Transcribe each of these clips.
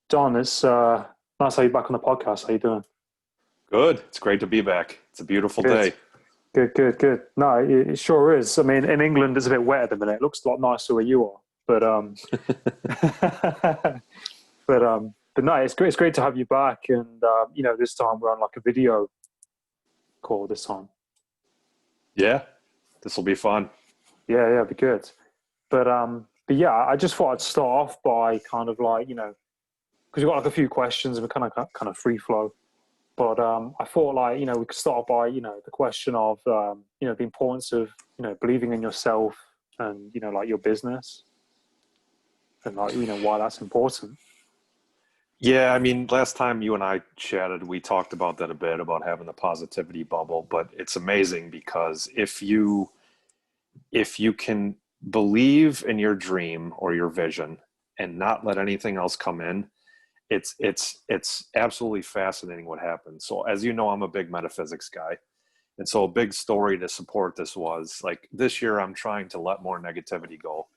Don, it's nice to have you back on the podcast. How you doing? Good. It's great to be back. It's a beautiful Good, day. good. No, it sure is. I mean, in England, it's a bit wet at the minute. It looks a lot nicer where you are, but but no, it's great. It's great to have you back, and this time we're on like a video call. This time, Yeah, this will be fun. yeah, it'd be good. But yeah, I just thought I'd start off by kind of like because we've got like a few questions and we're kind of free flow. But I thought like we could start by the question of the importance of believing in yourself and like your business and like why that's important. Yeah, I mean, last time you and I chatted, we talked about that a bit about having the positivity bubble, but it's amazing because if you can believe in your dream or your vision and not let anything else come in, it's absolutely fascinating what happens. So as you know, I'm a big metaphysics guy. And so a big story to support this was like this year I'm trying to let more negativity go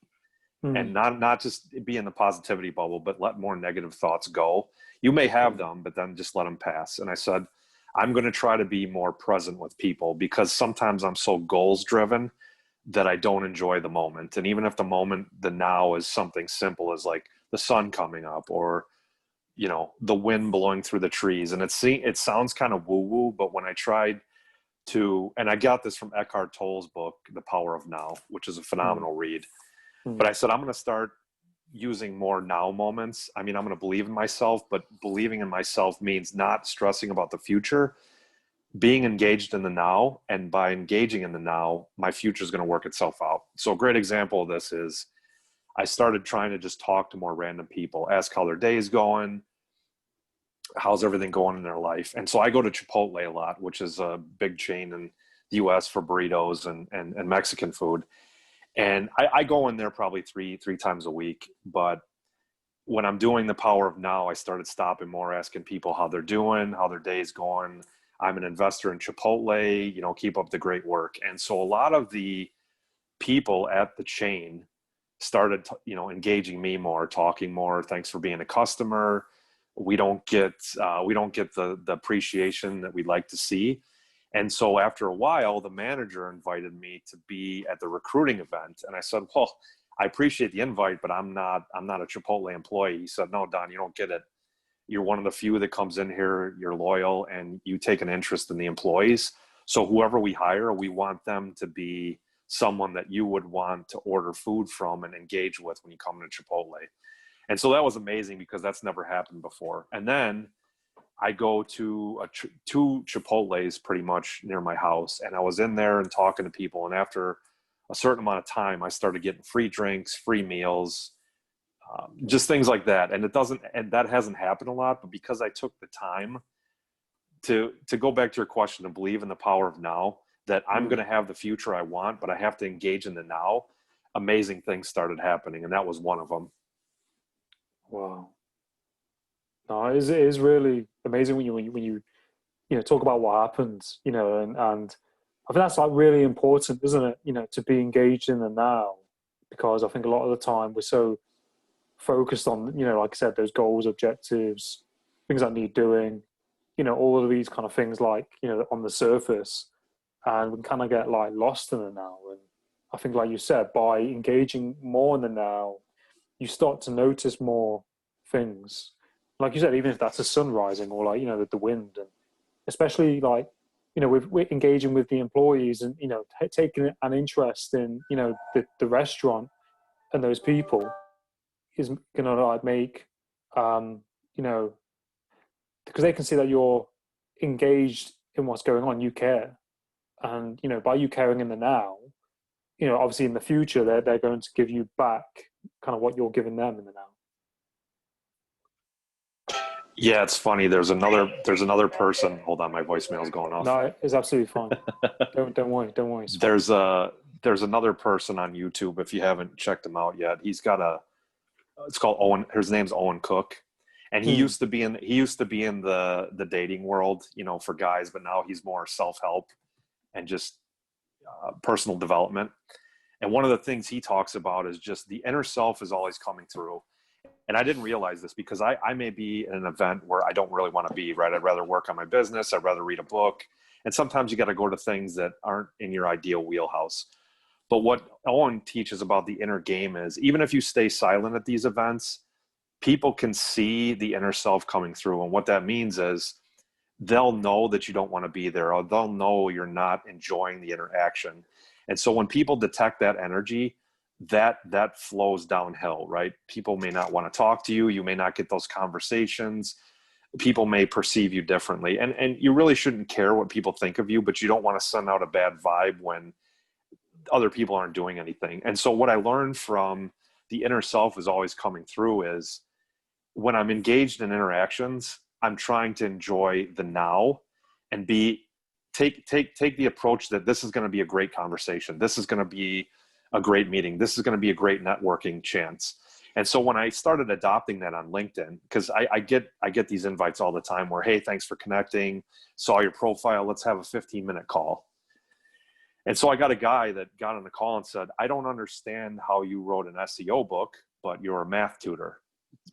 Mm, and not just be in the positivity bubble, but let more negative thoughts go. You may have mm, them, but then just let them pass. And I said, I'm going to try to be more present with people because sometimes I'm so goals driven that I don't enjoy the moment. And even if the moment, the now is something simple as like the sun coming up or, the wind blowing through the trees. And it sounds kind of woo woo, but when I tried and I got this from Eckhart Tolle's book, The Power of Now, which is a mm, phenomenal read. But mm, I said, I'm going to start using more now moments. I mean, I'm going to believe in myself, but believing in myself means not stressing about the future, being engaged in the now. And by engaging in the now, my future is going to work itself out. So a great example of this is I started trying to just talk to more random people, ask how their day is going, how's everything going in their life. And so I go to Chipotle a lot, which is a big chain in the US for burritos and Mexican food. And I go in there probably three times a week. But when I'm doing the power of now, I started stopping more, asking people how they're doing, how their day's going. I'm an investor in Chipotle, keep up the great work. And so a lot of the people at the chain started, engaging me more, talking more. Thanks for being a customer. We don't get the appreciation that we'd like to see. And so after a while, the manager invited me to be at the recruiting event. And I said, well, I appreciate the invite, but I'm not a Chipotle employee. He said, no, Don, you don't get it. You're one of the few that comes in here, you're loyal and you take an interest in the employees. So whoever we hire, we want them to be someone that you would want to order food from and engage with when you come to Chipotle. And so that was amazing because that's never happened before. And then I go to two Chipotle's pretty much near my house, and I was in there and talking to people. And after a certain amount of time, I started getting free drinks, free meals, just things like that. And that hasn't happened a lot, but because I took the time to go back to your question, to believe in the power of now, that I'm going mm. to have the future I want, but I have to engage in the now. Amazing things started happening, and that was one of them. Wow, no, it is really amazing when you talk about what happens, and I think that's like really important, isn't it? To be engaged in the now, because I think a lot of the time we're so focused on, like I said, those goals, objectives, things that need doing, all of these kind of things like, on the surface, and we can kind of get like lost in the now. And I think, like you said, by engaging more in the now, you start to notice more things. Like you said, even if that's the sun rising or like, the wind, and especially like, with engaging with the employees and, taking an interest in, the restaurant and those people is going to like make, um, you know, because they can see that you're engaged in what's going on, you care. And, by you caring in the now, obviously in the future, they're going to give you back kind of what you're giving them in the now. Yeah, it's funny. There's another person. Hold on, my voicemail's going off. No, it's absolutely fine. Don't worry, it's fine. There's another person on YouTube. If you haven't checked him out yet, it's called Owen. His name's Owen Cook, and he Mm, used to be in the dating world, for guys, but now he's more self help and just personal development. And one of the things he talks about is just the inner self is always coming through. And I didn't realize this because I may be in an event where I don't really want to be, right? I'd rather work on my business. I'd rather read a book. And sometimes you got to go to things that aren't in your ideal wheelhouse. But what Owen teaches about the inner game is even if you stay silent at these events, people can see the inner self coming through. And what that means is they'll know that you don't want to be there, or they'll know you're not enjoying the interaction. And so when people detect that energy, that flows downhill, right? People may not want to talk to you. You may not get those conversations. People may perceive you differently. And you really shouldn't care what people think of you, but you don't want to send out a bad vibe when other people aren't doing anything. And so what I learned from the inner self is always coming through is when I'm engaged in interactions, I'm trying to enjoy the now and take the approach that this is going to be a great conversation. This is going to be a great meeting. This is going to be a great networking chance. And so when I started adopting that on LinkedIn, because I get these invites all the time where, hey, thanks for connecting, saw your profile, let's have a 15-minute call. And so I got a guy that got on the call and said, I don't understand how you wrote an SEO book, but you're a math tutor.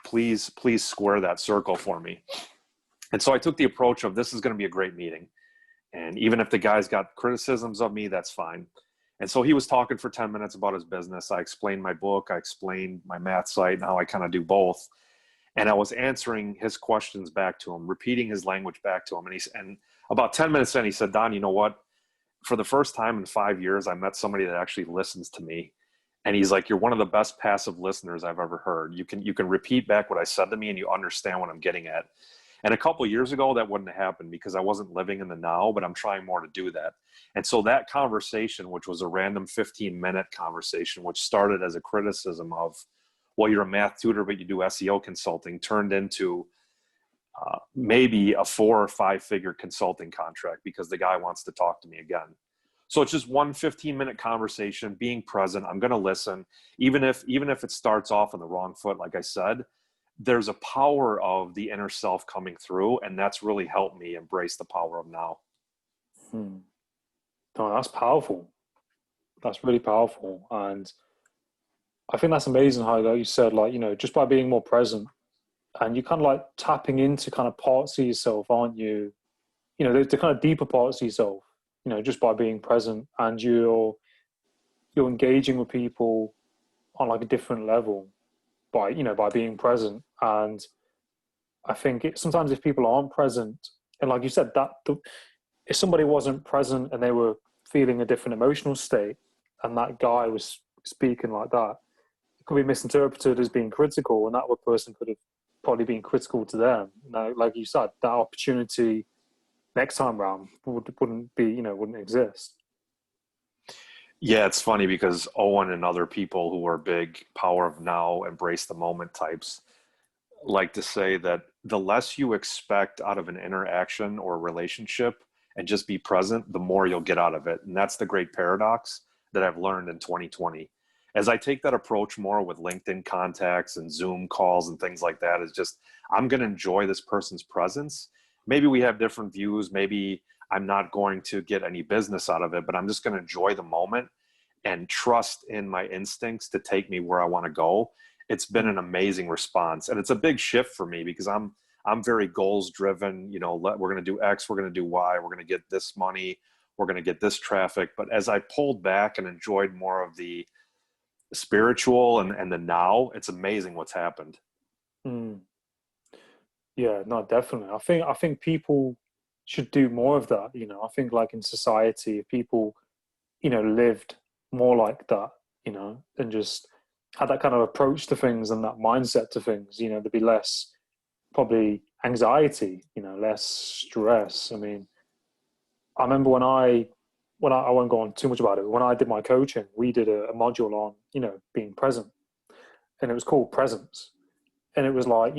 Please square that circle for me. And so I took the approach of this is going to be a great meeting. And even if the guy's got criticisms of me, that's fine. And so he was talking for 10 minutes about his business. I explained my book. I explained my math site and how I kind of do both. And I was answering his questions back to him, repeating his language back to him. And about 10 minutes in, he said, Don, you know what? For the first time in 5 years, I met somebody that actually listens to me. And he's like, you're one of the best passive listeners I've ever heard. You can repeat back what I said to me and you understand what I'm getting at. And a couple of years ago, that wouldn't have happened because I wasn't living in the now, but I'm trying more to do that. And so that conversation, which was a random 15-minute conversation, which started as a criticism of, well, you're a math tutor, but you do SEO consulting, turned into maybe a 4 or 5 figure consulting contract because the guy wants to talk to me again. So it's just one 15-minute conversation, being present. I'm going to listen, even if it starts off on the wrong foot, like I said. There's a power of the inner self coming through, and that's really helped me embrace the power of now. No, that's powerful. That's really powerful. And I think that's amazing how, like you said, like, just by being more present and you're kind of like tapping into kind of parts of yourself, aren't you? The kind of deeper parts of yourself, just by being present, and you're engaging with people on like a different level by being present. And I think sometimes if people aren't present, and like you said, if somebody wasn't present and they were feeling a different emotional state, and that guy was speaking like that, it could be misinterpreted as being critical, and that other person could have probably been critical to them. Like you said, that opportunity next time round wouldn't exist. Yeah, it's funny because Owen and other people who are big power of now, embrace the moment types like to say that the less you expect out of an interaction or relationship and just be present, the more you'll get out of it. And that's the great paradox that I've learned in 2020. As I take that approach more with LinkedIn contacts and Zoom calls and things like that, is just, I'm going to enjoy this person's presence. Maybe we have different views. Maybe I'm not going to get any business out of it, but I'm just going to enjoy the moment and trust in my instincts to take me where I want to go. It's been an amazing response. And it's a big shift for me because I'm very goals driven. We're going to do X, we're going to do Y, we're going to get this money, we're going to get this traffic. But as I pulled back and enjoyed more of the spiritual and the now, it's amazing what's happened. Yeah, no, definitely. I think people should do more of that. I think like in society, if people, lived more like that, and just had that kind of approach to things and that mindset to things, there'd be less probably anxiety, less stress. I mean, I remember when I won't go on too much about it. When I did my coaching, we did a module on, being present, and it was called presence. And it was like,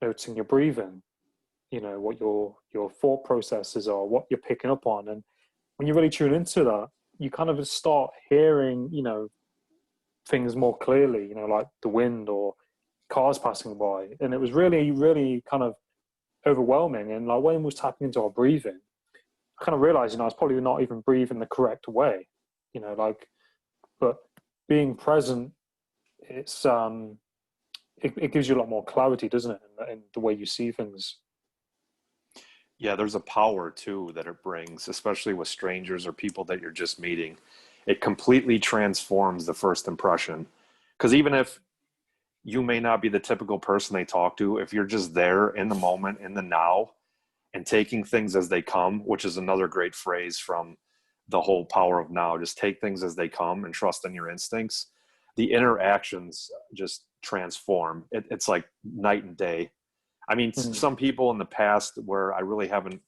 noticing your breathing, what your thought processes are, what you're picking up on. And when you really tune into that, you kind of start hearing, things more clearly, like the wind or cars passing by. And it was really, really kind of overwhelming. And like when we was tapping into our breathing, I kind of realized, I was probably not even breathing the correct way, but being present, it's it gives you a lot more clarity, doesn't it, in the way you see things. Yeah, there's a power too that it brings, especially with strangers or people that you're just meeting. It completely transforms the first impression. Because even if you may not be the typical person they talk to, if you're just there in the moment, in the now, and taking things as they come, which is another great phrase from the whole power of now, just take things as they come and trust in your instincts. The interactions just transform. It's like night and day. I mean, Mm, some people in the past where I really haven't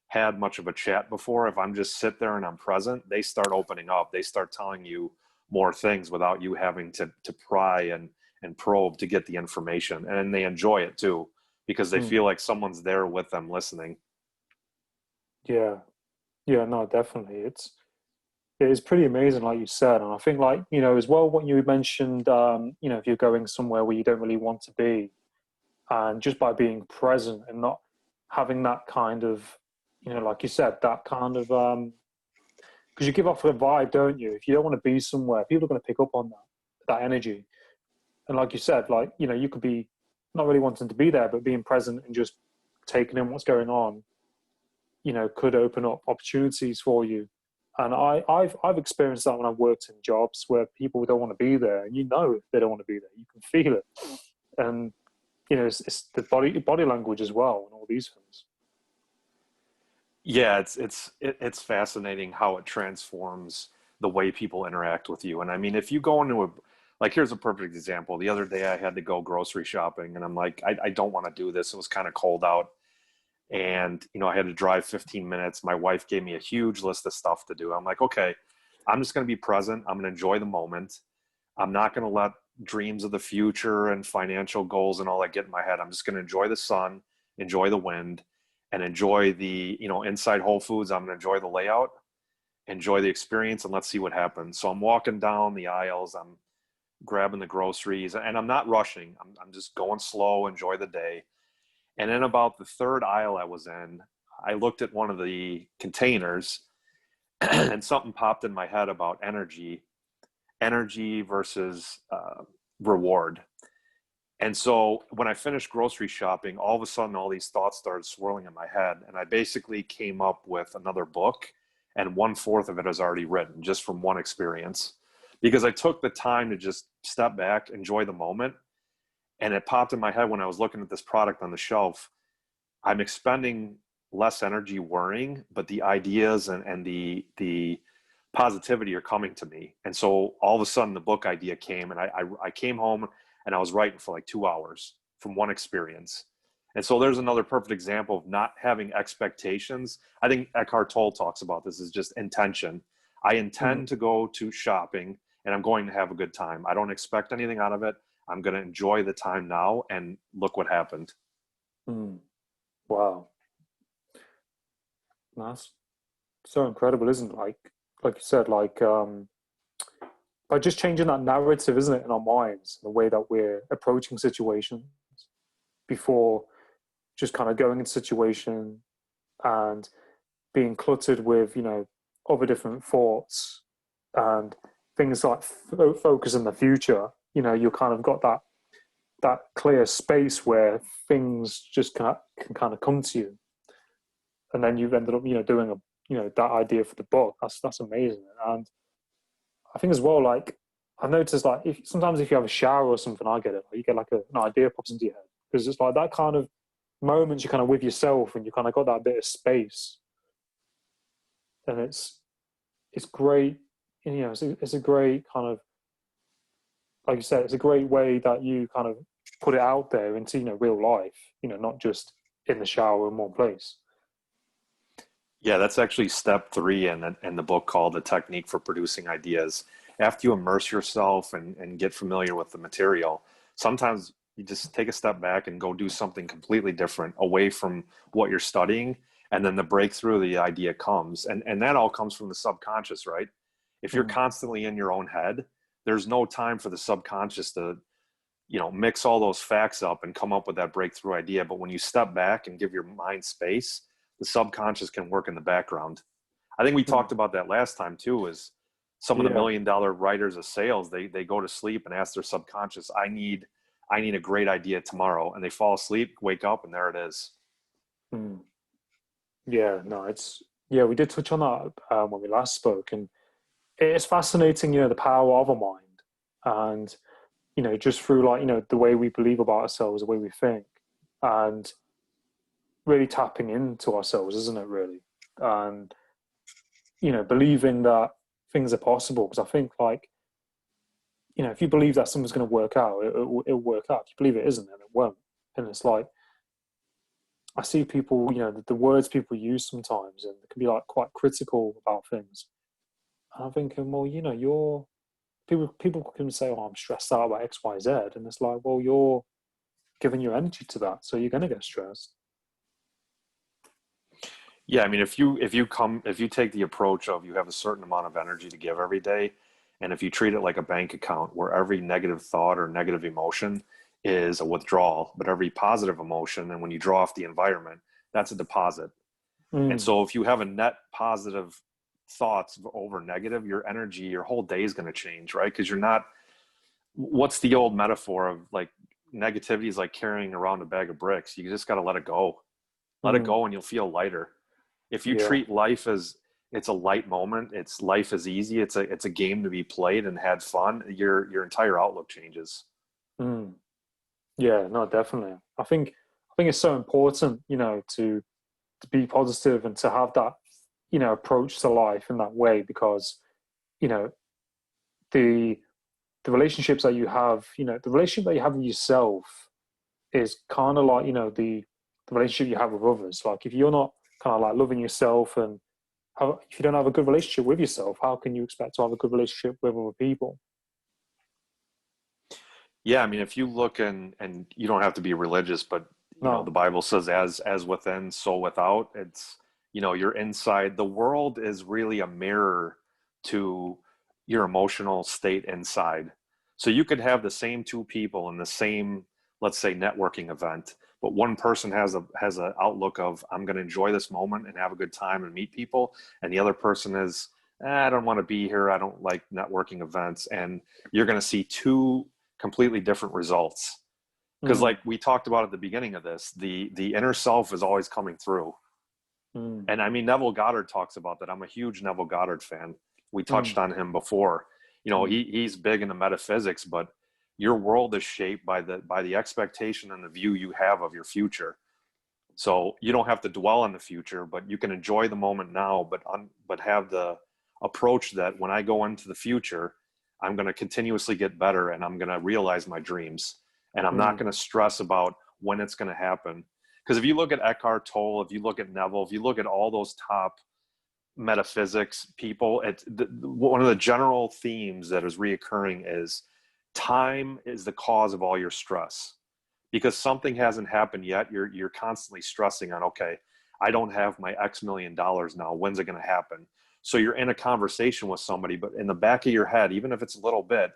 had much of a chat before, if I'm just sit there and I'm present, they start opening up. They start telling you more things without you having to pry and probe to get the information. And they enjoy it too, because they mm. feel like someone's there with them listening. Yeah, yeah, no, definitely. It is pretty amazing, like you said, and I think, like, as well, what you mentioned, if you're going somewhere where you don't really want to be, and just by being present and not having that kind of, like you said, that kind of, because you give off a vibe, don't you? If you don't want to be somewhere, people are going to pick up on that energy. And like you said, like, you could be not really wanting to be there, but being present and just taking in what's going on, could open up opportunities for you. And I've experienced that when I've worked in jobs where people don't want to be there, and they don't want to be there. You can feel it, and it's the body language as well, and all these things. Yeah, it's fascinating how it transforms the way people interact with you. And I mean, if you go into a like, here's a perfect example. The other day I had to go grocery shopping, and I'm like, I don't want to do this. It was kind of cold out, and I had to drive 15 minutes. My wife gave me a huge list of stuff to do. I'm like, okay, I'm just going to be present. I'm going to enjoy the moment. I'm not going to let dreams of the future and financial goals and all that get in my head. I'm just going to enjoy the sun, enjoy the wind, and enjoy the, inside Whole Foods. I'm going to enjoy the layout, enjoy the experience, and let's see what happens. So I'm walking down the aisles, I'm grabbing the groceries, and I'm not rushing. I'm just going slow, enjoy the day. And in about the third aisle I was in, I looked at one of the containers and something popped in my head about energy versus reward. And so when I finished grocery shopping, all of a sudden, all these thoughts started swirling in my head. And I basically came up with another book, and 1/4 of it is already written just from one experience. Because I took the time to just step back, enjoy the moment. And it popped in my head when I was looking at this product on the shelf. I'm expending less energy worrying, but the ideas and the positivity are coming to me. And so all of a sudden the book idea came, and I came home and I was writing for like 2 hours from one experience. And so there's another perfect example of not having expectations. I think Eckhart Tolle talks about this is just intention. I Mm, intend to go to shopping and I'm going to have a good time. I don't expect anything out of it. I'm going to enjoy the time now, and look what happened. mm. Wow, that's so incredible, isn't it? Like you said, by just changing that narrative, isn't it, in our minds, the way that we're approaching situations before just kind of going into situation and being cluttered with other different thoughts and things like focus in the future. You kind of got that clear space where things just can kind of come to you, and then you've ended up doing a that idea for the book. That's amazing. And I think as well, like, I noticed, like, if sometimes if you have a shower or something, I get it. Like, you get like an idea pops into your head because it's like that kind of moments you kind of with yourself and you kind of got that bit of space, and it's great. It's a great kind of, like you said, it's a great way that you kind of put it out there into real life. Not just in the shower in one place. Yeah, that's actually step three in the book called The Technique for Producing Ideas. After you immerse yourself and get familiar with the material, sometimes you just take a step back and go do something completely different away from what you're studying. And then the breakthrough, the idea comes. And that all comes from the subconscious, right? If you're Mm, constantly in your own head, there's no time for the subconscious to, mix all those facts up and come up with that breakthrough idea. But when you step back and give your mind space, the subconscious can work in the background. I think we mm. talked about that last time too, is some of the Yeah. $1 million writers of sales, they go to sleep and ask their subconscious, I need I need a great idea tomorrow, and they fall asleep, wake up, and there it is. Mm. Yeah, no, yeah, we did touch on that when we last spoke, and it's fascinating, the power of a mind, and just through like the way we believe about ourselves, the way we think, and really tapping into ourselves, isn't it? Really, and believing that things are possible. Because I think like if you believe that something's going to work out, it'll work out. If you believe it isn't, then it won't. And it's like I see people, the words people use sometimes, and they can be like quite critical about things. And I'm thinking, well, you're people can say, "Oh, I'm stressed out about X, Y, Z," and it's like, well, you're giving your energy to that, so you're going to get stressed. Yeah, I mean, if you take the approach of you have a certain amount of energy to give every day, and if you treat it like a bank account where every negative thought or negative emotion is a withdrawal, but every positive emotion, and when you draw off the environment, that's a deposit. And Mm, so if you have a net positive thoughts over negative, your energy, your whole day is going to change, right? Because you're not, what's the old metaphor of like negativity is like carrying around a bag of bricks. You just got to let it go. Let it mm, go and you'll feel lighter. If you yeah. treat life as it's a light moment, it's life is easy, it's a game to be played and had fun, your entire outlook changes. Mm, yeah. No, definitely. I think it's so important, to be positive and to have that, approach to life in that way because, you know, the the relationships that you have, the relationship that you have with yourself is kind of like, the relationship you have with others. Like if you're not kind of like loving yourself and if you don't have a good relationship with yourself, how can you expect to have a good relationship with other people? Yeah, I mean, if you look and you don't have to be religious, but the No. Bible says as within, so without. It's you're inside. The world is really a mirror to your emotional state inside. So you could have the same two people in the same, let's say, networking event, but one person has a outlook of I'm going to enjoy this moment and have a good time and meet people, and the other person is I don't want to be here. I don't like networking events, and you're going to see two completely different results because Mm, like we talked about at the beginning of this, the inner self is always coming through. mm, And I mean, Neville Goddard talks about that. I'm a huge Neville Goddard fan. We touched mm, on him before. mm, He's big into metaphysics, but your world is shaped by the expectation and the view you have of your future. So you don't have to dwell on the future, but you can enjoy the moment now, but have the approach that when I go into the future, I'm going to continuously get better and I'm going to realize my dreams. And I'm not mm, going to stress about when it's going to happen. Because if you look at Eckhart Tolle, if you look at Neville, if you look at all those top metaphysics people, one of the general themes that is reoccurring is time is the cause of all your stress because something hasn't happened yet. You're constantly stressing on, okay, I don't have my X million dollars now. When's it going to happen? So you're in a conversation with somebody, but in the back of your head, even if it's a little bit,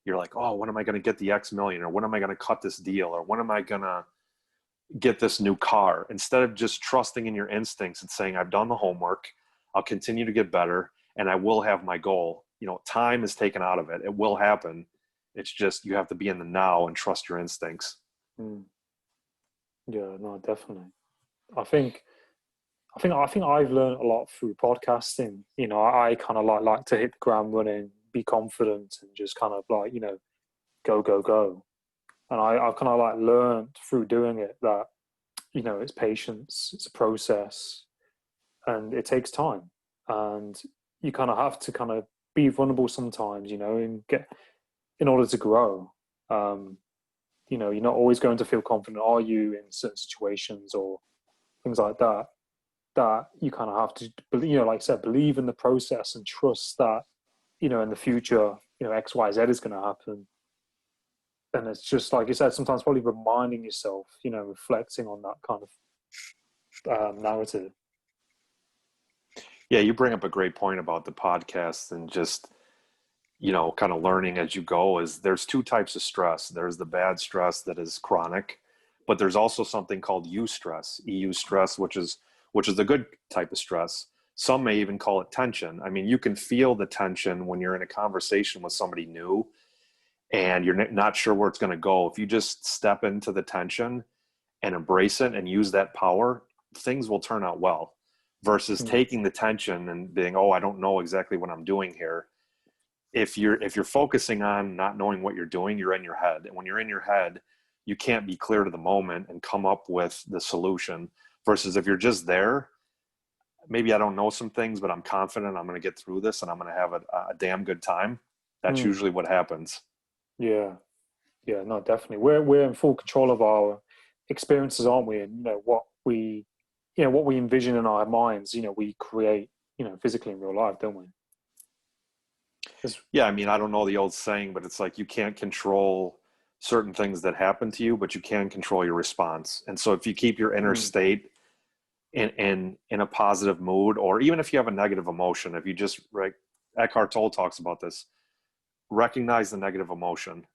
you're like, oh, when am I going to get the X million? Or when am I going to cut this deal? Or when am I going to get this new car? Instead of just trusting in your instincts and saying, I've done the homework, I'll continue to get better, and I will have my goal. Time is taken out of it. It will happen. It's just you have to be in the now and trust your instincts. mm. Yeah, no, definitely. I think I think I've learned a lot through podcasting. I kind of like to hit the ground running, be confident, and just kind of like go go go. And I've kind of like learned through doing it that it's patience, it's a process, and it takes time, and you kind of have to kind of be vulnerable sometimes, and get in order to grow. Um, you're not always going to feel confident, are you, in certain situations or things like that. That you kind of have to, like I said, believe in the process and trust that, in the future, X, Y, Z is going to happen. And it's just like you said, sometimes probably reminding yourself, reflecting on that kind of narrative. Yeah, you bring up a great point about the podcast and just, kind of learning as you go is there's two types of stress. There's the bad stress that is chronic, but there's also something called eustress, EU stress, which is the good type of stress. Some may even call it tension. I mean, you can feel the tension when you're in a conversation with somebody new and you're not sure where it's going to go, if you just step into the tension and embrace it and use that power, things will turn out well, versus taking the tension and being, oh, I don't know exactly what I'm doing here. If you're focusing on not knowing what you're doing, you're in your head. And when you're in your head, you can't be clear to the moment and come up with the solution. Versus if you're just there, maybe I don't know some things, but I'm confident I'm going to get through this and I'm going to have a damn good time. That's usually what happens. Yeah. Yeah, no, definitely. We're in full control of our experiences, aren't we? And what we envision in our minds, we create, physically in real life, don't we? Yeah, I mean, I don't know the old saying, but it's like you can't control certain things that happen to you, but you can control your response. And so if you keep your inner state in a positive mood, or even if you have a negative emotion, if you just, like Eckhart Tolle talks about this, recognize the negative emotion,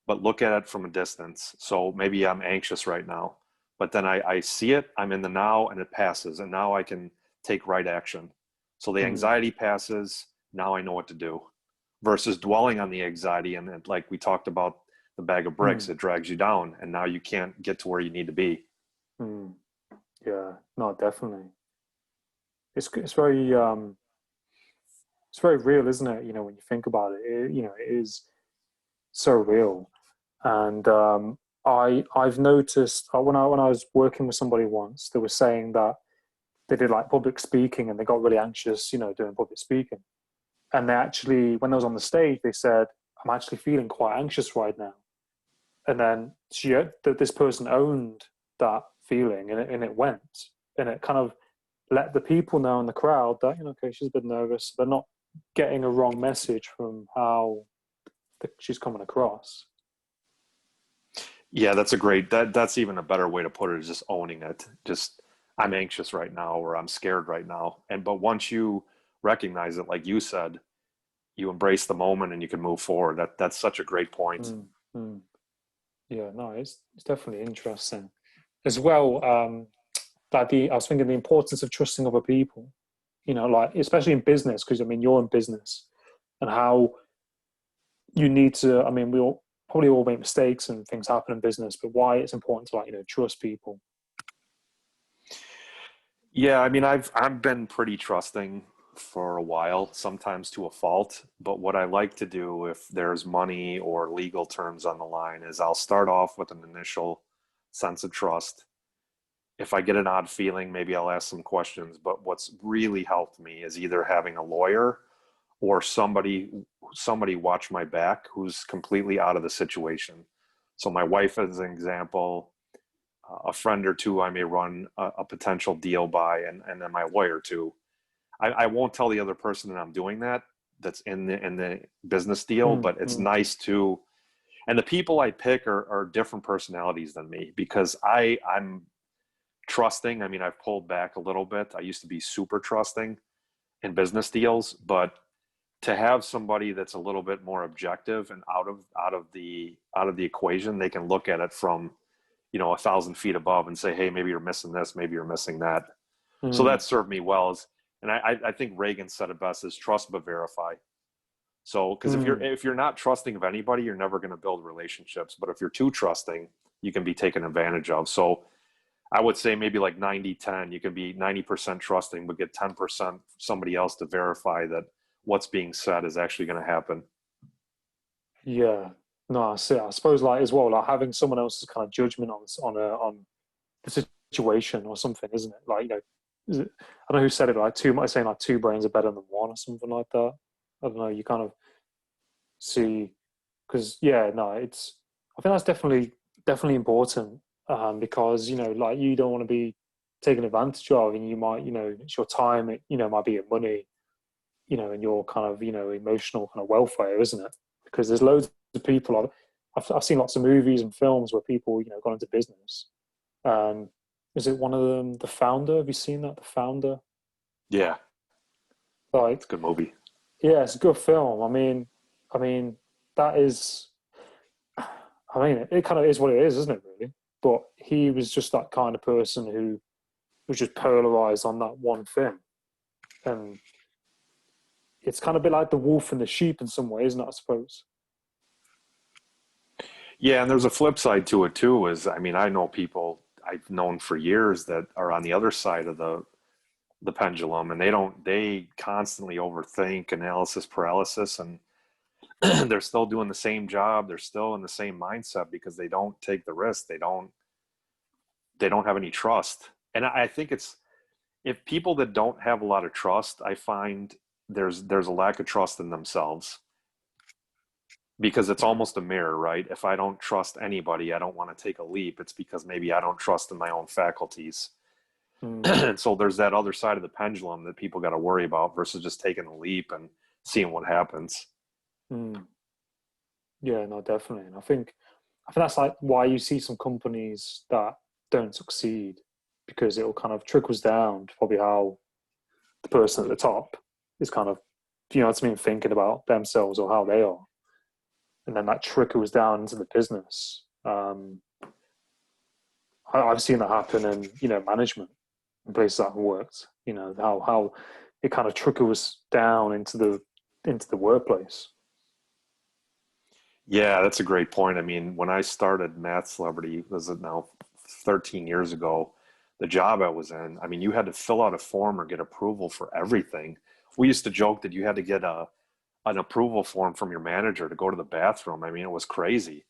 but look at it from a distance. So maybe I'm anxious right now, but then I see it, I'm in the now, and it passes, and now I can take right action. So the anxiety passes, now I know what to do, versus dwelling on the anxiety. And then, like we talked about the bag of bricks, it drags you down, and now you can't get to where you need to be. Yeah, no, definitely. It's very it's very real, isn't it? When you think about it, it is so real. And I've noticed when I was working with somebody once, they were saying that they did like public speaking and they got really anxious, doing public speaking. And they actually, when they was on the stage, they said, "I'm actually feeling quite anxious right now." And then this person owned that feeling, and it went, and it kind of let the people know in the crowd that, okay, she's a bit nervous. They're not getting a wrong message from how she's coming across. Yeah, that's even a better way to put it, is just owning it. Just, I'm anxious right now, or I'm scared right now. But once you recognize it, like you said, you embrace the moment and you can move forward. That's such a great point. Mm. Yeah, no, it's definitely interesting as well. I was thinking the importance of trusting other people, like especially in business, because I mean you're in business, and how you need to. I mean, we all probably all make mistakes and things happen in business, but why it's important to trust people. Yeah, I mean, I've been pretty trusting for a while, sometimes to a fault. But what I like to do if there's money or legal terms on the line is I'll start off with an initial sense of trust. If I get an odd feeling, maybe I'll ask some questions. But what's really helped me is either having a lawyer or somebody watch my back who's completely out of the situation. So my wife, as an example, a friend or two I may run a potential deal by, and then my lawyer too. I won't tell the other person that I'm doing that, that's in the business deal, but it's Mm. nice to. And the people I pick are different personalities than me, because I'm trusting. I mean, I've pulled back a little bit. I used to be super trusting in business deals, but to have somebody that's a little bit more objective and out of the equation, they can look at it from 1,000 feet above and say, hey, maybe you're missing this, maybe you're missing that. So Mm. that served me well. And I think Reagan said it best: is trust but verify. So because if you're Mm. if you're not trusting of anybody, you're never going to build relationships. But if you're too trusting, you can be taken advantage of. So I would say maybe like 90-10. You can be 90% trusting, but get 10% somebody else to verify that what's being said is actually going to happen. Yeah, no, I see. I suppose like as well, like having someone else's kind of judgment on the situation or something, isn't it? Like is it, I don't know who said it, but like saying like two brains are better than one or something like that. I don't know. You kind of see, because yeah, no, I think that's definitely important, because like you don't want to be taken advantage of, and you might, it's your time, might be your money, and your kind of emotional kind of welfare, isn't it? Because there's loads of people. I've seen lots of movies and films where people gone into business. Um, is it one of them, The Founder? Have you seen that, The Founder? Yeah, Like, it's a good movie. yeah, it's a good film. I mean, that is. I mean, it kind of is what it is, isn't it? Really, but he was just that kind of person who was just polarized on that one thing, and it's kind of a bit like the wolf and the sheep in some ways, isn't it? I suppose. Yeah, and there's a flip side to it too. Is I mean, I know people I've known for years that are on the other side of the pendulum, and they constantly overthink, analysis paralysis, and they're still doing the same job. They're still in the same mindset because they don't take the risk. They don't have any trust. And I think it's if people that don't have a lot of trust, I find there's a lack of trust in themselves because it's almost a mirror, right? If I don't trust anybody, I don't want to take a leap. It's because maybe I don't trust in my own faculties. Mm, And so there's that other side of the pendulum that people got to worry about versus just taking a leap and seeing what happens. mm. Yeah, no, definitely. And I think that's like why you see some companies that don't succeed because it'll kind of trickles down to probably how the person at the top is kind of, you know what I mean, thinking about themselves or how they are. And then that trickles down into the business. I've seen that happen in, you know, management in places that I've worked, you know, how it kind of trickles down into the workplace. Yeah, that's a great point. I mean, when I started Math Celebrity, was it now 13 years ago, the job I was in, I mean, you had to fill out a form or get approval for everything. We used to joke that you had to get an approval form from your manager to go to the bathroom. I mean, it was crazy.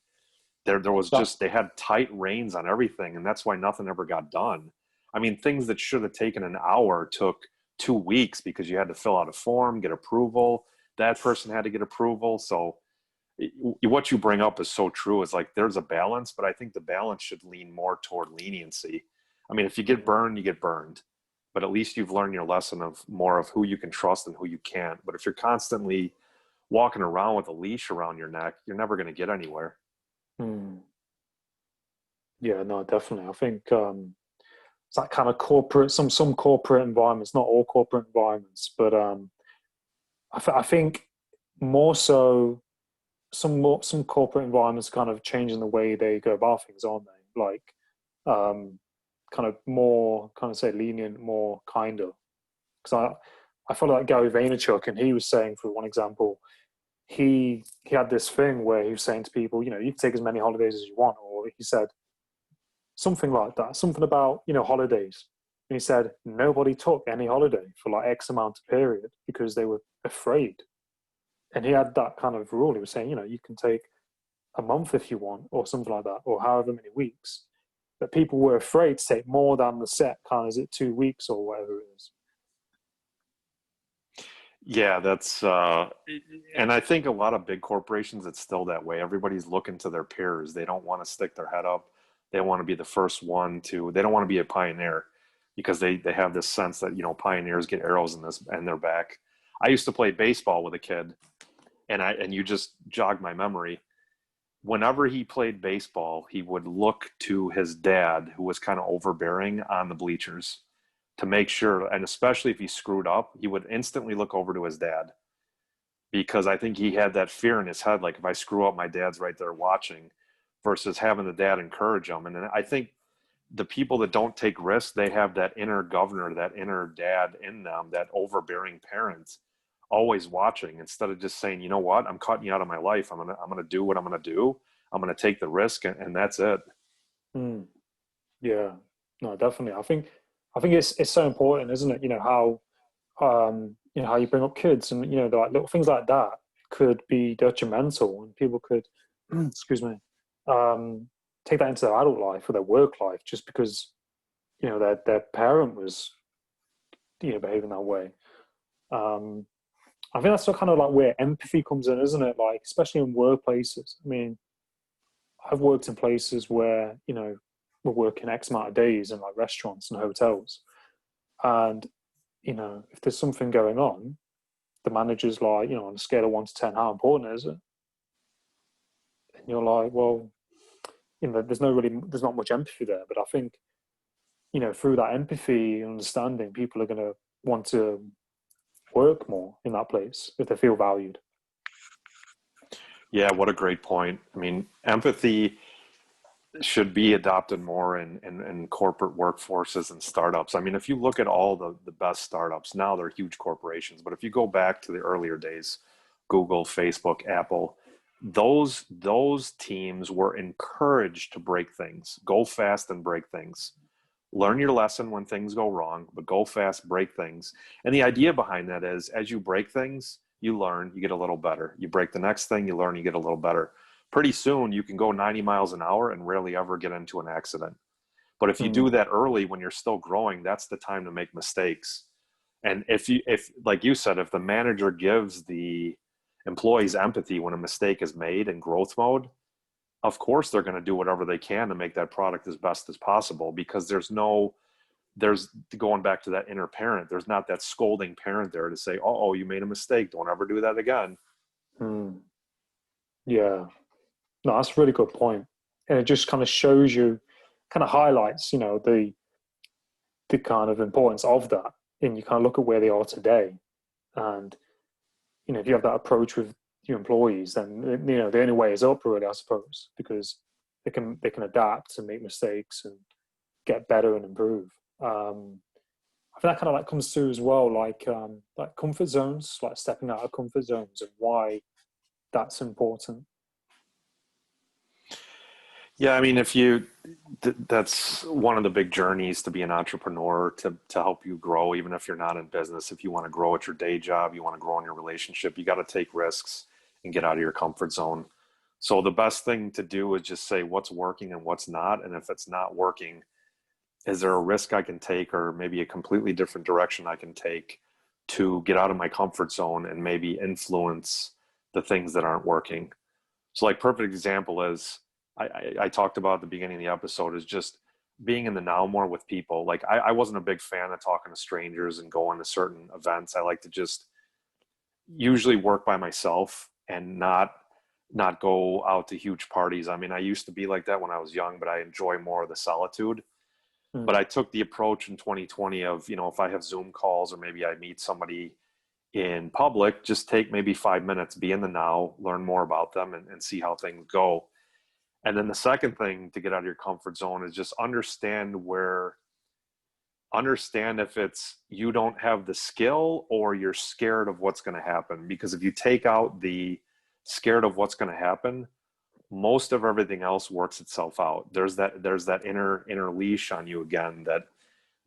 There was That just they had tight reins on everything, and that's why nothing ever got done. I mean, things that should have taken an hour took 2 weeks because you had to fill out a form, get approval. That person had to get approval. So what you bring up is so true. It's like there's a balance, but I think the balance should lean more toward leniency. I mean, if you get burned, you get burned, but at least you've learned your lesson of more of who you can trust and who you can't. But if you're constantly walking around with a leash around your neck, you're never going to get anywhere. mm, yeah, no, definitely. I think it's that kind of corporate, some corporate environments, not all corporate environments, but I think more so some corporate environments kind of changing the way they go about things, aren't they? Like um, kind of more kind of say lenient, more kinder. Because I follow that Gary Vaynerchuk, and he was saying, for one example, he had this thing where he was saying to people, you know, you can take as many holidays as you want, or he said something like that, something about, you know, holidays. And he said nobody took any holiday for like X amount of period because they were afraid. And he had that kind of rule. He was saying, you know, you can take a month if you want, or something like that, or however many weeks. But people were afraid to take more than the set kind of, is it 2 weeks or whatever it is? Yeah, that's and I think a lot of big corporations it's still that way. Everybody's looking to their peers. They don't want to stick their head up. They want to be the first one to they don't want to be a pioneer because they have this sense that, you know, pioneers get arrows in their back. I used to play baseball with a kid and you just jogged my memory. Whenever he played baseball, he would look to his dad, who was kind of overbearing on the bleachers, to make sure, and especially if he screwed up, he would instantly look over to his dad because I think he had that fear in his head, like if I screw up, my dad's right there watching, versus having the dad encourage him. And then I think the people that don't take risks, they have that inner governor, that inner dad in them, that overbearing parent always watching instead of just saying, you know what, I'm cutting you out of my life. I'm gonna do what I'm gonna do. I'm gonna take the risk and that's it. Mm, yeah, no, definitely. I think it's so important, isn't it? You know you know how you bring up kids, and you know like little things like that could be detrimental, and people could, excuse me, um, take that into their adult life or their work life just because you know their parent was you know behaving that way. Um, I think that's sort of kind of like where empathy comes in, isn't it? Like especially in workplaces. I mean, I've worked in places where you know we're working X amount of days in like restaurants and hotels, and you know if there's something going on, the manager's like, you know, on a scale of 1 to 10, how important is it? And you're like, well, you know, there's not much empathy there. But I think, you know, through that empathy and understanding, people are going to want to work more in that place if they feel valued. Yeah, what a great point. I mean, empathy should be adopted more in corporate workforces and startups. I mean, if you look at all the best startups, now they're huge corporations. But if you go back to the earlier days, Google, Facebook, Apple, those teams were encouraged to break things, go fast and break things. Learn your lesson when things go wrong, but go fast, break things. And the idea behind that is, as you break things, you learn, you get a little better. You break the next thing, you learn, you get a little better. Pretty soon you can go 90 miles an hour and rarely ever get into an accident. But if you do Mm, that early when you're still growing, that's the time to make mistakes. And if like you said, if the manager gives the employees empathy when a mistake is made in growth mode, of course they're going to do whatever they can to make that product as best as possible, because there's going back to that inner parent. There's not that scolding parent there to say, oh, you made a mistake, don't ever do that again. mm, yeah. No, that's a really good point. And it just kind of shows you, kind of highlights, the kind of importance of that. And you kind of look at where they are today. And, if you have that approach with your employees, then, the only way is up, really, I suppose, because they can adapt and make mistakes and get better and improve. I think that kind of like comes through as well, like comfort zones, like stepping out of comfort zones and why that's important. Yeah, I mean, that's one of the big journeys to be an entrepreneur, to help you grow, even if you're not in business. If you want to grow at your day job, you want to grow in your relationship, you got to take risks and get out of your comfort zone. So the best thing to do is just say what's working and what's not. And if it's not working, is there a risk I can take, or maybe a completely different direction I can take to get out of my comfort zone and maybe influence the things that aren't working? So, like, perfect example is I talked about at the beginning of the episode, is just being in the now more with people. Like, I wasn't a big fan of talking to strangers and going to certain events. I like to just usually work by myself and not go out to huge parties. I mean, I used to be like that when I was young, but I enjoy more of the solitude. But Mm, I took the approach in 2020 of, if I have Zoom calls or maybe I meet somebody in public, just take maybe 5 minutes, be in the now, learn more about them, and see how things go. And then the second thing to get out of your comfort zone is just understand if it's you don't have the skill or you're scared of what's going to happen. Because if you take out the scared of what's going to happen, most of everything else works itself out. There's that inner leash on you again, that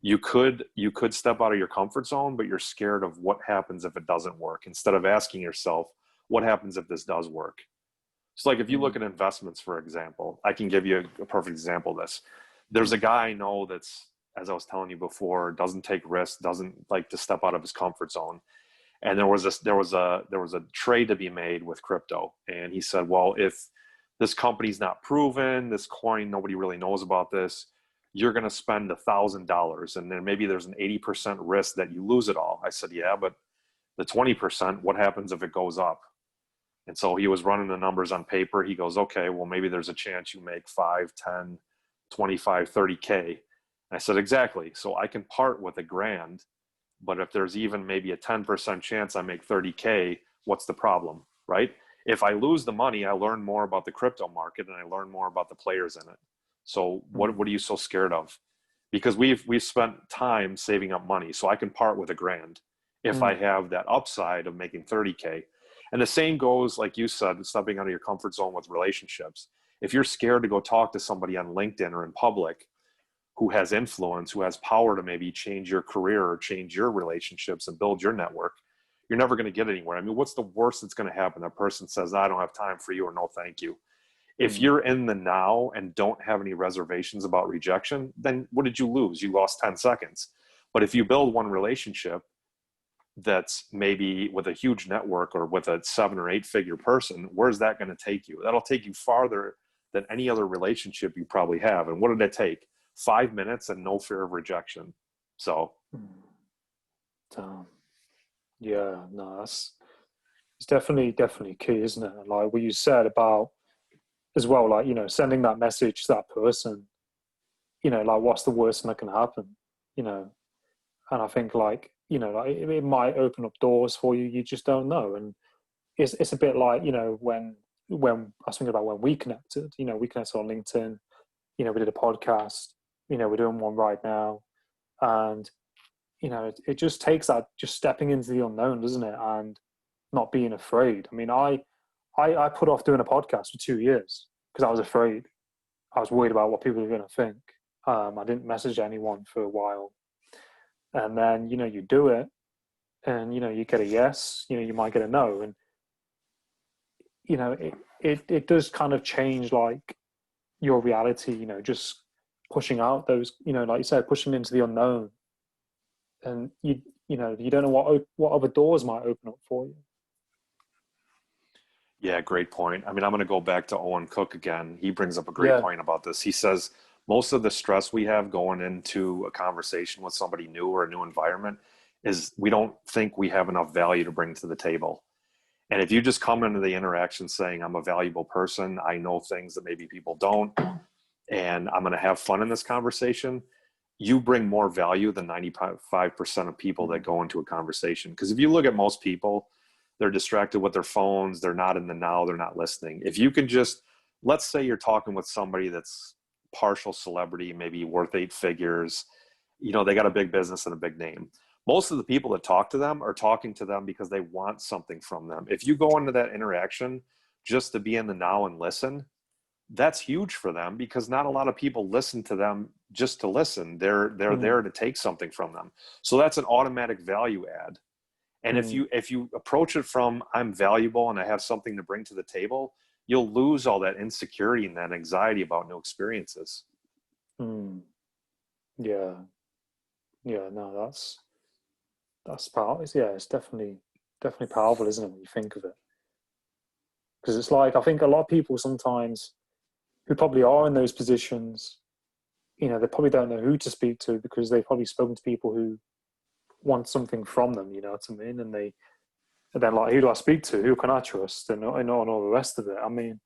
you could step out of your comfort zone, but you're scared of what happens if it doesn't work, instead of asking yourself, what happens if this does work? So, like, if you look mm, at investments, for example, I can give you a perfect example of this. There's a guy I know that's, as I was telling you before, doesn't take risks, doesn't like to step out of his comfort zone. And there was a trade to be made with crypto. And he said, well, if this company's not proven, this coin, nobody really knows about this, you're going to spend $1,000. And then maybe there's an 80% risk that you lose it all. I said, yeah, but the 20%, what happens if it goes up? And so he was running the numbers on paper. He goes, okay, well, maybe there's a chance you make 5, 10, 25, 30K. And I said, exactly. So I can part with $1,000, but if there's even maybe a 10% chance I make 30K, what's the problem, right? If I lose the money, I learn more about the crypto market and I learn more about the players in it. So what mm, are you so scared of? Because we've spent time saving up money, so I can part with $1,000 if I mm, have that upside of making 30K. And the same goes, like you said, stepping out of your comfort zone with relationships. If you're scared to go talk to somebody on LinkedIn or in public who has influence, who has power to maybe change your career or change your relationships and build your network, you're never going to get anywhere. I mean, what's the worst that's going to happen? That person says, I don't have time for you, or no, thank you. If mm, you're in the now and don't have any reservations about rejection, then what did you lose? You lost 10 seconds. But if you build one relationship that's maybe with a huge network or with a 7 or 8 figure person, where's that going to take you? That'll take you farther than any other relationship you probably have. And what did it take? 5 minutes and no fear of rejection. So, mm. Damn. Yeah, no, that's it's definitely key, isn't it? Like what you said about as well, like, sending that message to that person, like what's the worst thing that can happen, you know? And I think like, like it might open up doors for you, you just don't know. And it's a bit like, when I was thinking about when we connected on LinkedIn, we did a podcast, we're doing one right now. And, it just takes that just stepping into the unknown, doesn't it? And not being afraid. I mean, I put off doing a podcast for 2 years because I was afraid. I was worried about what people were going to think. I didn't message anyone for a while. And then, you do it and, you get a yes, you might get a no. And, it does kind of change like your reality, just pushing out those, like you said, pushing into the unknown. And you don't know what other doors might open up for you. Yeah, great point. I mean, I'm going to go back to Owen Cook again. He brings up a great Yeah. point about this. He says most of the stress we have going into a conversation with somebody new or a new environment is we don't think we have enough value to bring to the table. And if you just come into the interaction saying, I'm a valuable person, I know things that maybe people don't, and I'm going to have fun in this conversation, you bring more value than 95% of people that go into a conversation. Because if you look at most people, they're distracted with their phones, they're not in the now, they're not listening. If you can just, let's say you're talking with somebody that's partial celebrity, maybe worth 8 figures, they got a big business and a big name. Most of the people that talk to them are talking to them because they want something from them. If you go into that interaction just to be in the now and listen, that's huge for them, because not a lot of people listen to them just to listen. They're there to take something from them. So that's an automatic value add. And if you approach it from, I'm valuable and I have something to bring to the table, you'll lose all that insecurity and that anxiety about new experiences. Yeah. Yeah, no, that's powerful. Yeah, it's definitely powerful, isn't it, when you think of it? Because it's like, I think a lot of people sometimes who probably are in those positions, they probably don't know who to speak to, because they've probably spoken to people who want something from them, you know what I mean? And then like, who do I speak to? Who can I trust? And all the rest of it. I mean,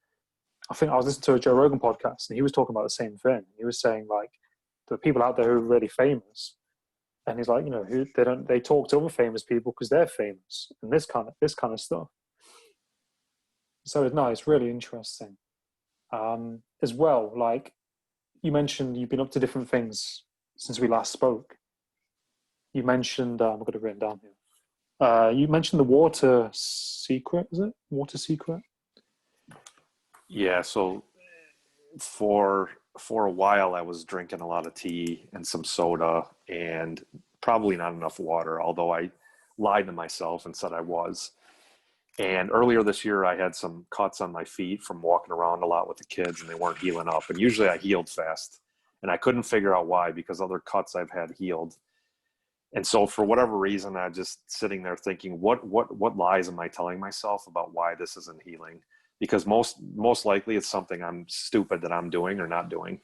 I think I was listening to a Joe Rogan podcast, and he was talking about the same thing. He was saying like, the people out there who are really famous, and he's like, who they talk to other famous people because they're famous, and this kind of stuff. So it's really interesting. As well, like you mentioned, you've been up to different things since we last spoke. You mentioned, I've got it written down here. You mentioned the water secret, is it? Water secret? Yeah. So for a while, I was drinking a lot of tea and some soda and probably not enough water, although I lied to myself and said I was. And earlier this year, I had some cuts on my feet from walking around a lot with the kids, and they weren't healing up. And usually I healed fast. And I couldn't figure out why, because other cuts I've had healed. And so for whatever reason, I'm just sitting there thinking, what lies am I telling myself about why this isn't healing? Because most likely it's something I'm stupid that I'm doing or not doing.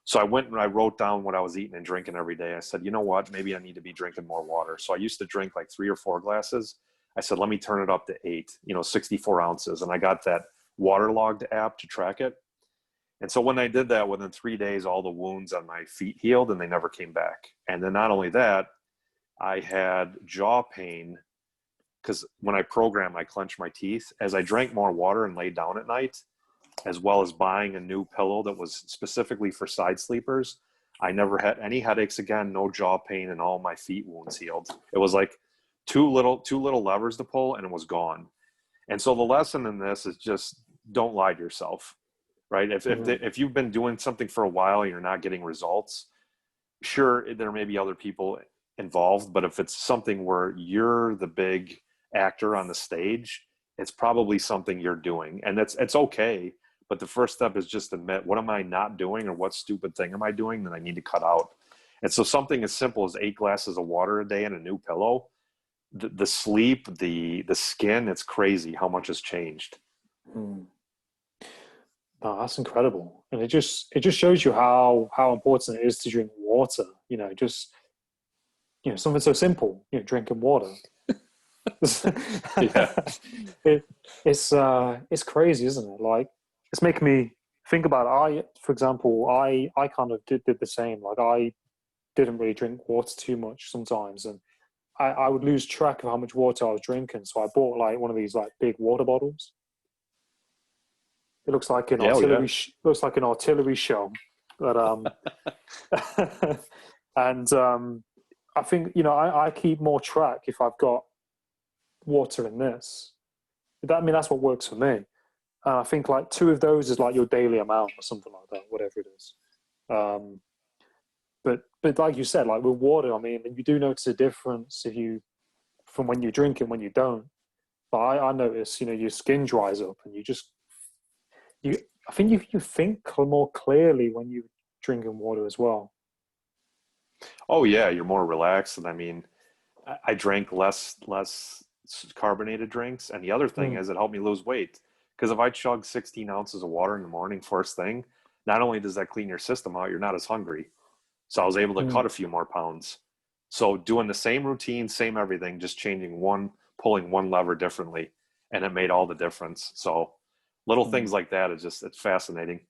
So I went and I wrote down what I was eating and drinking every day. I said, you know what, maybe I need to be drinking more water. So I used to drink like 3 or 4 glasses. I said, let me turn it up to 8, 64 ounces. And I got that waterlogged app to track it. And so when I did that, within 3 days, all the wounds on my feet healed and they never came back. And then not only that, I had jaw pain, because when I program, I clench my teeth. As I drank more water and laid down at night, as well as buying a new pillow that was specifically for side sleepers, I never had any headaches again, no jaw pain, and all my feet wounds healed. It was like two little levers to pull and it was gone. And so the lesson in this is just don't lie to yourself, right? If you've been doing something for a while and you're not getting results, sure, there may be other people involved, but if it's something where you're the big actor on the stage, it's probably something you're doing, and it's okay. But the first step is just admit, what am I not doing, or what stupid thing am I doing that I need to cut out? And so something as simple as 8 glasses of water a day and a new pillow, the sleep, the skin, it's crazy how much has changed. No, that's incredible, and it just shows you how important it is to drink water. Just something so simple, drinking water. Yeah. It's crazy, isn't it? Like, it's making me think about for example, I kind of did the same. Like, I didn't really drink water too much sometimes, and I would lose track of how much water I was drinking. So I bought like one of these like big water bottles. It looks like an Yeah, artillery. Looks like an artillery shell, but and I think I keep more track if I've got water in this. I mean, that's what works for me. And I think like 2 of those is like your daily amount or something like that, whatever it is. Um, but like you said, like with water, I mean, you do notice a difference if you from when you drink and when you don't. But I notice, your skin dries up and you I think you think more clearly when you drinking water as well. Oh yeah, you're more relaxed. And I mean, I drank less carbonated drinks. And the other thing Mm, is it helped me lose weight. Because if I chug 16 ounces of water in the morning first thing, not only does that clean your system out, you're not as hungry. So I was able to cut mm, a few more pounds. So doing the same routine, same everything, just pulling one lever differently, and it made all the difference. So little mm. things like that is it's fascinating.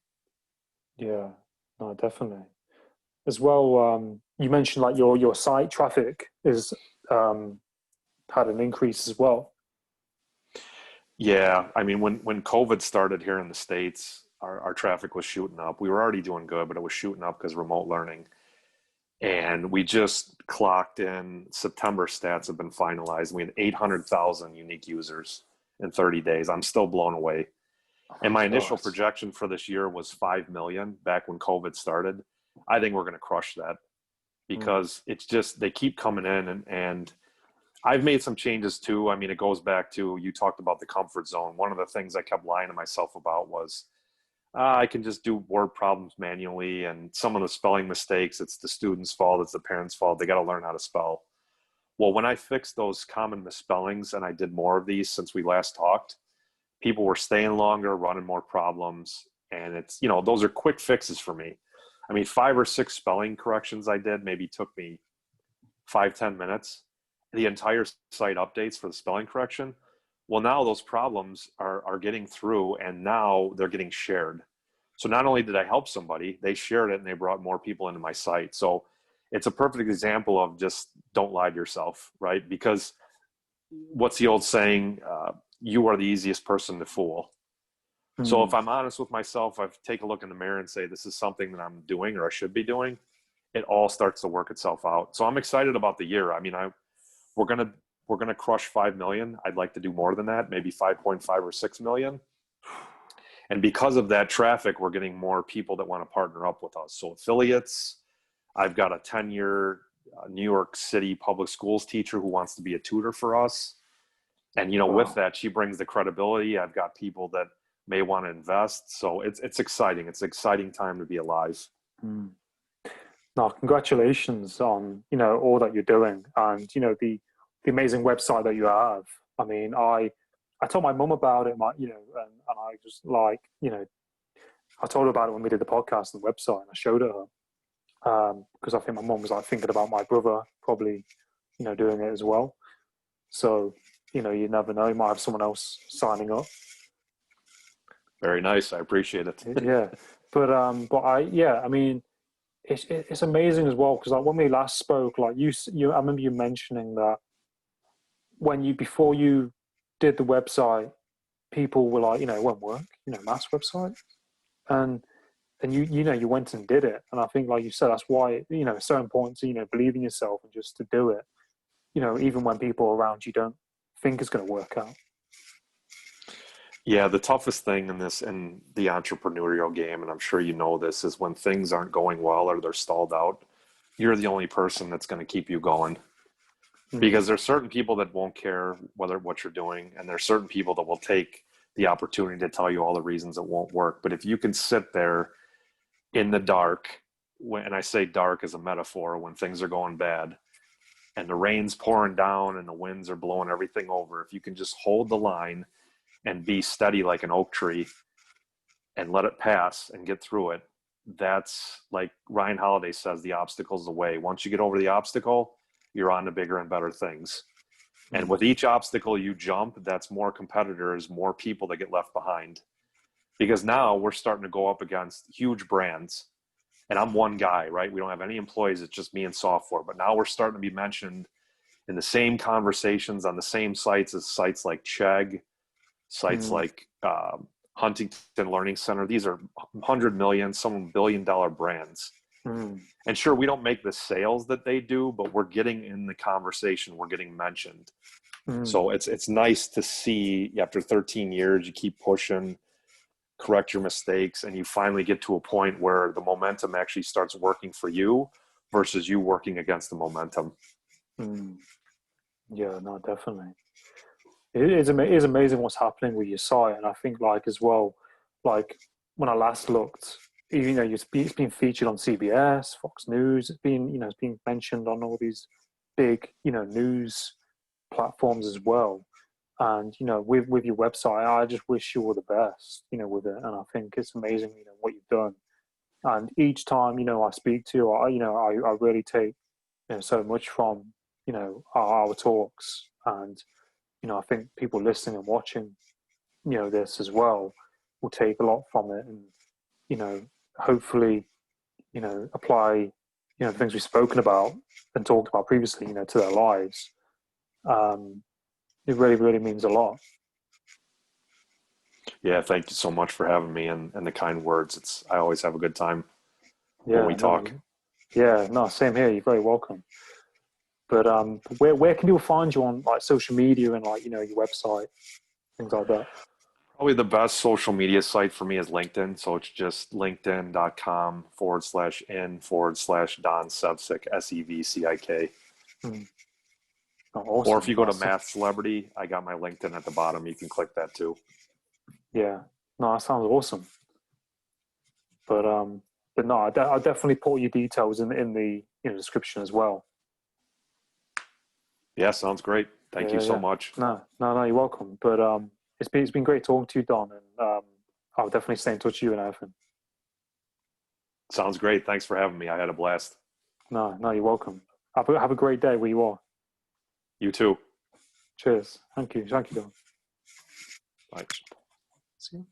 Yeah, no, definitely. As well, you mentioned like your site traffic is um, had an increase as well. Yeah, I mean, when COVID started here in the States, our traffic was shooting up. We were already doing good, but it was shooting up because remote learning. And we just clocked in September stats have been finalized. We had 800,000 unique users in 30 days. I'm still blown away. Oh And my my initial God. projection for this year was 5 million back when COVID started. I think we're going to crush that Mm, because it's just, they keep coming in and I've made some changes too. I mean, it goes back to, you talked about the comfort zone. One of the things I kept lying to myself about was, I can just do word problems manually. And some of the spelling mistakes, it's the student's fault, it's the parent's fault. They got to learn how to spell. Well, when I fixed those common misspellings and I did more of these since we last talked, people were staying longer, running more problems. And it's, those are quick fixes for me. I mean, 5 or 6 spelling corrections I did maybe took me 5, 10 minutes. The entire site updates for the spelling correction. Well, now those problems are getting through and now they're getting shared. So not only did I help somebody, they shared it and they brought more people into my site. So it's a perfect example of just don't lie to yourself, right? Because what's the old saying? You are the easiest person to fool. So if mm, I'm honest with myself, I take a look in the mirror and say, this is something that I'm doing or I should be doing. It all starts to work itself out. So I'm excited about the year. I mean, we're gonna we're gonna crush 5 million. I'd like to do more than that, maybe 5.5 or 6 million. And because of that traffic, we're getting more people that want to partner up with us. So affiliates. I've got a 10-year New York City public schools teacher who wants to be a tutor for us. And with wow. that, she brings the credibility. I've got people that may want to invest. So it's exciting. It's an exciting time to be alive. Mm. No, congratulations on all that you're doing and the amazing website that you have. I mean, I told my mum about it, and I just like I told her about it when we did the podcast and the website, and I showed it her because I think my mum was like thinking about my brother probably doing it as well. So you never know, you might have someone else signing up. Very nice. I appreciate it. Yeah, but I mean, it's amazing as well because like when we last spoke, like I remember you mentioning that before you did the website, people were like, it won't work, mass website, and you went and did it, and I think like you said, that's why it's so important to believe in yourself and just to do it, even when people around you don't think it's going to work out. Yeah, the toughest thing in the entrepreneurial game, and I'm sure you know this, is when things aren't going well or they're stalled out, you're the only person that's going to keep you going. Mm, Because there's certain people that won't care what you're doing, and there's certain people that will take the opportunity to tell you all the reasons it won't work. But if you can sit there in the dark, and I say dark as a metaphor, when things are going bad and the rain's pouring down and the winds are blowing everything over, if you can just hold the line and be steady like an oak tree and let it pass and get through it, that's like Ryan Holiday says, the obstacle's the way. Once you get over the obstacle, you're on to bigger and better things. And mm, with each obstacle you jump, that's more competitors, more people that get left behind. Because now we're starting to go up against huge brands. And I'm one guy, right? We don't have any employees. It's just me and software. But now we're starting to be mentioned in the same conversations on the same sites as sites like Chegg, sites mm, like Huntington Learning Center. These are 100 million, some $1 billion brands. mm, And sure, we don't make the sales that they do, but we're getting in the conversation. We're getting mentioned. Mm, So it's nice to see after 13 years, you keep pushing, correct your mistakes, and you finally get to a point where the momentum actually starts working for you versus you working against the momentum. mm. Yeah, no, definitely. It is amazing what's happening with your site, and I think like as well, like when I last looked, it's been featured on CBS, Fox News. It's been mentioned on all these big news platforms as well. And with your website, I just wish you all the best, with it. And I think it's amazing, what you've done. And each time I speak to you, I really take so much from our talks. And I think people listening and watching this as well will take a lot from it, and hopefully apply the things we've spoken about and talked about previously to their lives. It really really means a lot. Yeah, thank you so much for having me and the kind words. I always have a good time when we Yeah, no, talk. yeah, no, same here. You're very welcome. But where can people find you on like social media and like your website, things like that? Probably the best social media site for me is LinkedIn. So it's just linkedin.com/in/Don Sevcik, Sevcik. Mm. Oh, Or if awesome, you go to awesome. Math Celebrity, I got my LinkedIn at the bottom. You can click that too. Yeah, no, that sounds awesome. But no, I definitely put your details in the description as well. Yeah, sounds great. Yeah, Thank you yeah, so yeah. much. No, you're welcome. But it's been great talking to you, Don, and I'll definitely stay in touch with you and everything. Sounds great. Thanks for having me. I had a blast. No, you're welcome. Have a great day where you are. You too. Cheers. Thank you, Don. Bye. See you.